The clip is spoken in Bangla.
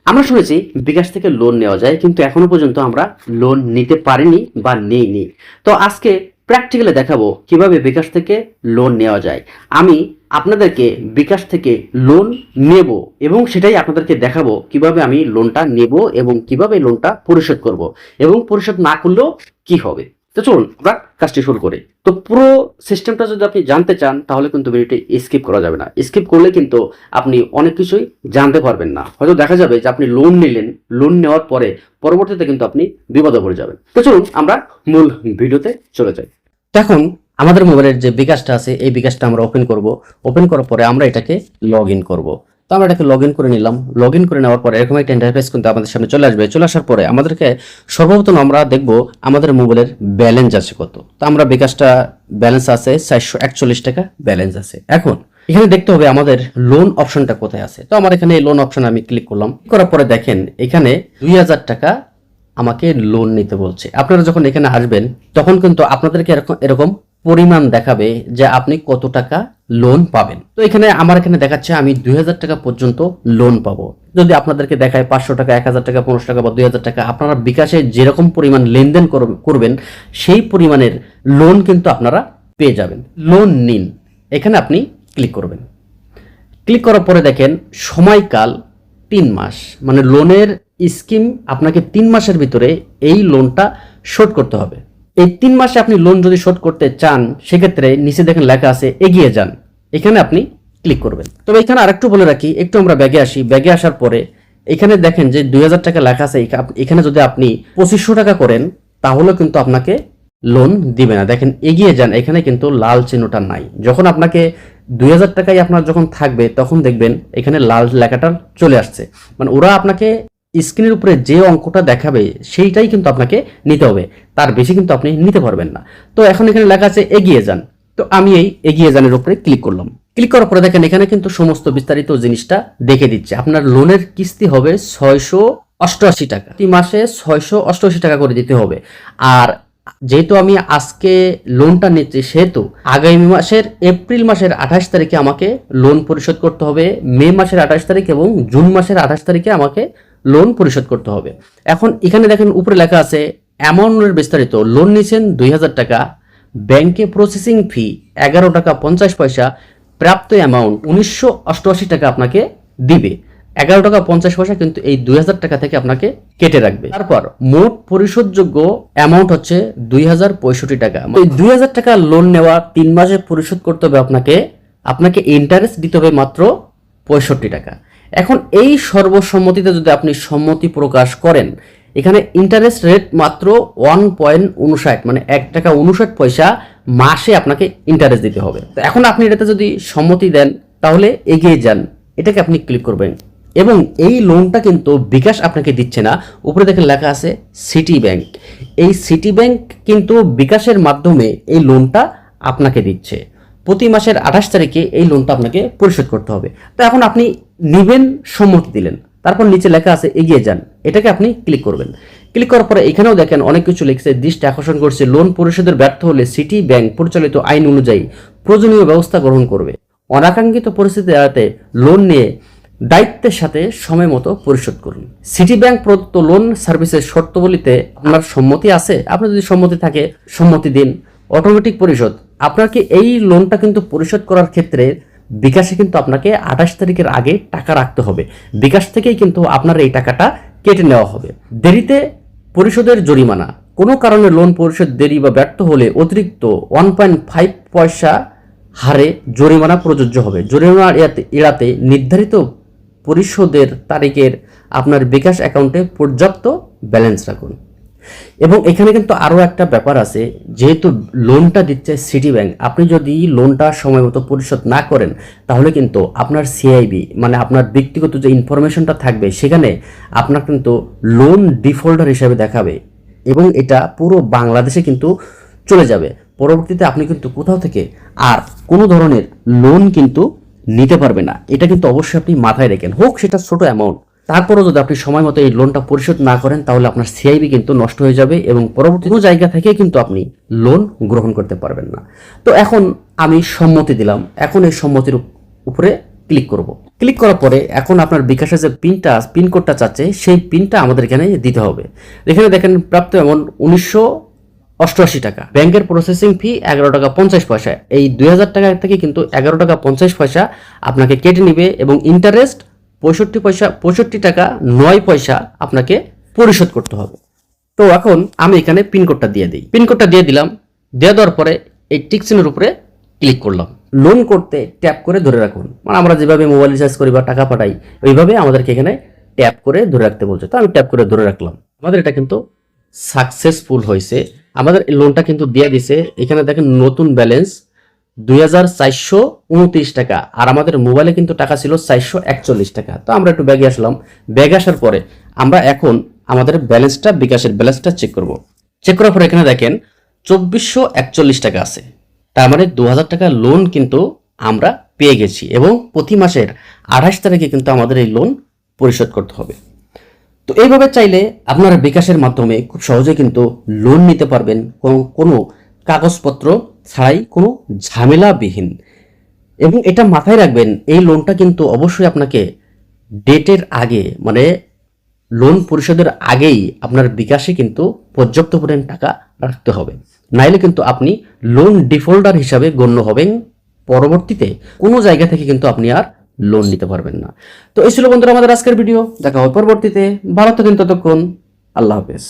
আমরা শুনেছি বিকাশ থেকে লোন নেওয়া যায়, কিন্তু এখনো পর্যন্ত আমরা লোন নিতে পারিনি বা নেইনি। তো আজকে প্র্যাকটিক্যালি দেখাবো কিভাবে বিকাশ থেকে লোন নেওয়া যায়। আমি আপনাদেরকে বিকাশ থেকে লোন নেব এবং সেটাই আপনাদেরকে দেখাবো কিভাবে আমি লোনটা নেব এবং কিভাবে লোনটা পরিশোধ করব এবং পরিশোধ না করলেও কি হবে। তো চলুন আমরা কাজটি শুরু করি। তো পুরো সিস্টেমটা যদি আপনি জানতে চান তাহলে কিন্তু ভিডিওটি স্কিপ করা যাবে না। স্কিপ করলে কিন্তু আপনি অনেক কিছুই জানতে পারবেন না। হয়তো দেখা যাবে যে আপনি লোন নিলেন, লোন নেওয়ার পরে পরবর্তীতে কিন্তু আপনি বিপদে পড়ে যাবেন। তো চলুন আমরা মূল ভিডিওতে চলে যাই। এখন আমাদের মোবাইলের যে বিকাশটা আছে এই বিকাশটা আমরা ওপেন করব। ওপেন করার পরে আমরা এটাকে লগ ইন করবো। তো আমরা এটাকে লগ ইন করে নিলাম। লগ ইন করে নেওয়ার পরে এরকম একটা ইন্টারফেস কিন্তু আমাদের সামনে চলে আসবে। চলে আসার পরে আমাদেরকে সর্বপ্রথম আমরা দেখব আমাদের মোবাইলের ব্যালেন্স আছে কত। তো আমরা বিকাশটা ব্যালেন্স আছে 441 টাকা ব্যালেন্স আছে। এখন এখানে দেখতে হবে আমাদের লোন অপশনটা কোথায় আছে। তো আমার এখানে লোন অপশন আমি ক্লিক করলাম। করার পরে দেখেন এখানে 2000 টাকা আমাকে লোন নিতে বলছে। আপনারা যখন এখানে আসবেন তখন কিন্তু আপনাদেরকে এরকম পরিমাণ দেখাবে যে আপনি কত টাকা লোন পাবেন। তো এখানে আমার এখানে দেখাচ্ছে আমি 2000 টাকা পর্যন্ত লোন পাবো। যদি আপনাদেরকে দেখায় 500 টাকা, 1000 টাকা, 1500 টাকা বা 2000 টাকা, আপনারা বিকাশে যেরকম পরিমাণ লেনদেন করবেন সেই পরিমাণের লোন কিন্তু আপনারা পেয়ে যাবেন। লোন নিন, এখানে আপনি ক্লিক করবেন। ক্লিক করার পরে দেখেন সময়কাল 3 মাস, মানে লোনের স্কিম আপনাকে 3 মাসের ভিতরে এই লোনটা শোধ করতে হবে। এই 3 মাসে আপনি লোন যদি শোধ করতে চান সেক্ষেত্রে নিচে দেখেন লেখা আছে এগিয়ে যান, এখানে আপনি ক্লিক করবেন। তবে এখানে আরেকটু বলে রাখি, একটু আমরা ব্যাগে আসি। ব্যাগে আসার পরে এখানে দেখেন যে 2000 টাকা লেখা আছে। এখানে যদি আপনি 2500 টাকা করেন তাহলে কিন্তু আপনাকে লোন দিবে না। দেখেন এগিয়ে যান, এখানে কিন্তু লাল চিহ্নটা নাই। যখন আপনাকে 2000 টাকাই আপনার যখন থাকবে তখন দেখবেন এখানে লাল লেখাটা চলে আসছে, মানে ওরা আপনাকে স্ক্রিনের উপরে যে অঙ্কটা দেখাবে সেইটাই কিন্তু আপনাকে নিতে হবে, তার বেশি কিন্তু আপনি নিতে পারবেন না। তো এখন এখানে লেখা আছে এগিয়ে যান। তো আমি এই এগিয়ে যানের উপরে ক্লিক করলাম। ক্লিক করার পরে দেখেন এখানে কিন্তু সমস্ত বিস্তারিত জিনিসটা দেখে দিচ্ছে। আপনার লোনের কিস্তি হবে 688 টাকা, প্রতি মাসে 688 টাকা করে দিতে হবে। আর যেহেতু আমি আজকে লোনটা নিচ্ছি সেহেতু আগামী মাসের এপ্রিল মাসের 28 তারিখে আমাকে লোন পরিশোধ করতে হবে, মে মাসের 28 তারিখ এবং জুন মাসের 28 তারিখে আমাকে লোন পরিশোধ করতে হবে। এখন এখানে দেখেন উপরে লেখা আছে অ্যামাউন্টের বিস্তারিত। লোন নিয়েছেন 2000 টাকা, ব্যাংকে প্রসেসিং ফি 11 টাকা 50 পয়সা, প্রাপ্ত অ্যামাউন্ট 1988 টাকা আপনাকে দিবে। 11 টাকা 50 পয়সা কিন্তু এই 2000 টাকা থেকে আপনাকে কেটে রাখবে। তারপর মোট পরিশোধযোগ্য অ্যামাউন্ট হচ্ছে 2065 টাকা। এই 2000 টাকা লোন নেওয়া 3 মাসে পরিশোধ করতে হবে আপনাকে ইন্টারেস্ট দিতে হবে মাত্র 65 টাকা। এখন এই সর্বসম্মতিতে যদি আপনি সম্মতি প্রকাশ করেন, এখানে ইন্টারেস্ট রেট মাত্র 1.59, মানে 1 টাকা 59 পয়সা মাসে আপনাকে ইন্টারেস্ট দিতে হবে। তো এখন আপনি এটাতে যদি সম্মতি দেন তাহলে এগিয়ে যান, এটাকে আপনি ক্লিক করবেন। এবং এই লোনটা কিন্তু বিকাশ আপনাকে দিচ্ছে না, উপরে দেখেন লেখা আছে সিটি ব্যাংক। এই সিটি ব্যাংক কিন্তু বিকাশের মাধ্যমে এই লোনটা আপনাকে দিচ্ছে। প্রতি মাসের 28 তারিখে এই লোনটা আপনাকে পরিশোধ করতে হবে। তো এখন আপনি নিবেন, সম্মতি দিলেন, তারপর নিচে লেখা আছে এগিয়ে যান, এটাকে আপনি ক্লিক করবেন। ক্লিক করার পরে এখানেও দেখেন অনেক কিছু লিখছে। দৃষ্টি আকর্ষণ করছে, লোন পরিশোধের ব্যর্থ হলে সিটি ব্যাংক পরিচালিত আইন অনুযায়ী প্রয়োজনীয় ব্যবস্থা গ্রহণ করবে। অনাকাঙ্ক্ষিত পরিস্থিতি এড়াতে লোন নিয়ে দায়িত্বের সাথে সময় মতো পরিশোধ করুন। সিটি ব্যাংক প্রদত্ত লোন সার্ভিসের শর্তাবলীতে আপনার সম্মতি আছে? আপনার যদি সম্মতি থাকে সম্মতি দিন, অটোমেটিক পরিশোধ। আপনার কি এই লোনটা কিন্তু পরিশোধ করার ক্ষেত্রে বিকাশে কিন্তু আপনাকে 28 তারিখের আগে টাকা রাখতে হবে। বিকাশ থেকেই কিন্তু আপনার এই টাকাটা কেটে নেওয়া হবে। দেরিতে পরিশোধের জরিমানা, কোনো কারণে লোন পরিশোধ দেরি বা ব্যর্থ হলে অতিরিক্ত 1.5 পয়সা হারে জরিমানা প্রযোজ্য হবে। জরিমানা এড়াতে নির্ধারিত পরিশোধের তারিখের আপনার বিকাশ অ্যাকাউন্টে পর্যাপ্ত ব্যালেন্স রাখুন। এবং এখানে কিন্তু আরও একটা ব্যাপার আছে, যেহেতু লোনটা দিচ্ছে সিটি ব্যাংক, আপনি যদি লোনটা সময় মতো পরিশোধ না করেন তাহলে কিন্তু আপনার সিআইবি, মানে আপনার ব্যক্তিগত যে ইনফরমেশনটা থাকবে সেখানে আপনার কিন্তু লোন ডিফল্টার হিসাবে দেখাবে এবং এটা পুরো বাংলাদেশে কিন্তু চলে যাবে। পরবর্তীতে আপনি কিন্তু কোথাও থেকে আর কোনো ধরনের লোন কিন্তু নিতে পারবে না। এটা কিন্তু অবশ্যই আপনি মাথায় রাখেন, হোক সেটা ছোট অ্যামাউন্ট। তারপরও যদি আপনি সময় মতো এই লোনটা পরিশোধ না করেন তাহলে আপনার সিআইবি কিন্তু নষ্ট হয়ে যাবে এবং পরবর্তী কোনো জায়গা থেকে কিন্তু আপনি লোন গ্রহণ করতে পারবেন না। তো এখন আমি সম্মতি দিলাম, এখন এই সম্মতির উপরে ক্লিক করব। ক্লিক করার পরে এখন আপনার বিকাশের যে পিন কোডটা চাচ্ছে সেই পিনটা আমাদের এখানে দিতে হবে। এখানে দেখেন প্রাপ্ত অ্যামাউন্ট 1988 টাকা, ব্যাংকের প্রসেসিং ফি 11 টাকা 50 পয়সা। এই 2000 টাকা থেকে কিন্তু 11 টাকা 50 পয়সা আপনাকে কেটে নিবে এবং ইন্টারেস্ট 65 টাকা 9 পয়সা আপনাকে পরিশোধ করতে হবে। তো এখন আমি এখানে পিন কোডটা দিয়ে দিই। পিন কোডটা দিয়ে দিলাম। দেওয়ার পরে এই টিক চিহ্নের উপরে ক্লিক করলাম। লোন করতে ট্যাপ করে ধরে রাখুন, মানে আমরা যেভাবে মোবাইল রিচার্জ করি বা টাকা পাঠাই ওইভাবে আমাদেরকে এখানে ট্যাপ করে ধরে রাখতে বলছে। তো আমি ট্যাপ করে ধরে রাখলাম। আমাদের এটা কিন্তু সাকসেসফুল হয়েছে। আমাদের লোনটা কিন্তু দিয়ে দিছে। এখানে দেখেন নতুন ব্যালেন্স 2429 টাকা, আর আমাদের মোবাইলে কিন্তু টাকা ছিল 441 টাকা। তো আমরা একটু ব্যাগে আসলাম। ব্যাগে আসার পরে আমরা এখন আমাদের ব্যালেন্সটা, বিকাশের ব্যালেন্সটা চেক করব। চেক করার পরে এখানে দেখেন 2441 টাকা আছে। তার মানে 2000 টাকা লোন কিন্তু আমরা পেয়ে গেছি এবং প্রতি মাসের 28 তারিখে কিন্তু আমাদের এই লোন পরিশোধ করতে হবে। তো এইভাবে চাইলে আপনারা বিকাশের মাধ্যমে খুব সহজে কিন্তু লোন নিতে পারবেন, কোনো কাগজপত্র ছাড়াই, কোনো ঝামেলাবিহীন। এবং এটা মাথায় রাখবেন, এই লোনটা কিন্তু অবশ্যই আপনাকে ডেটের আগে, মানে লোন পরিশোধের আগেই আপনার বিকাশে কিন্তু পর্যাপ্ত পরিমাণ টাকা রাখতে হবে, নাইলে কিন্তু আপনি লোন ডিফল্টার হিসাবে গণ্য হবেন। পরবর্তীতে কোনো জায়গা থেকে কিন্তু আপনি আর লোন নিতে পারবেন না। তো এই ছিল বন্ধুরা আমাদের আজকের ভিডিও। দেখা হবে পরবর্তীতে। ভালো থাকেন ততক্ষণ। আল্লাহ হাফেজ।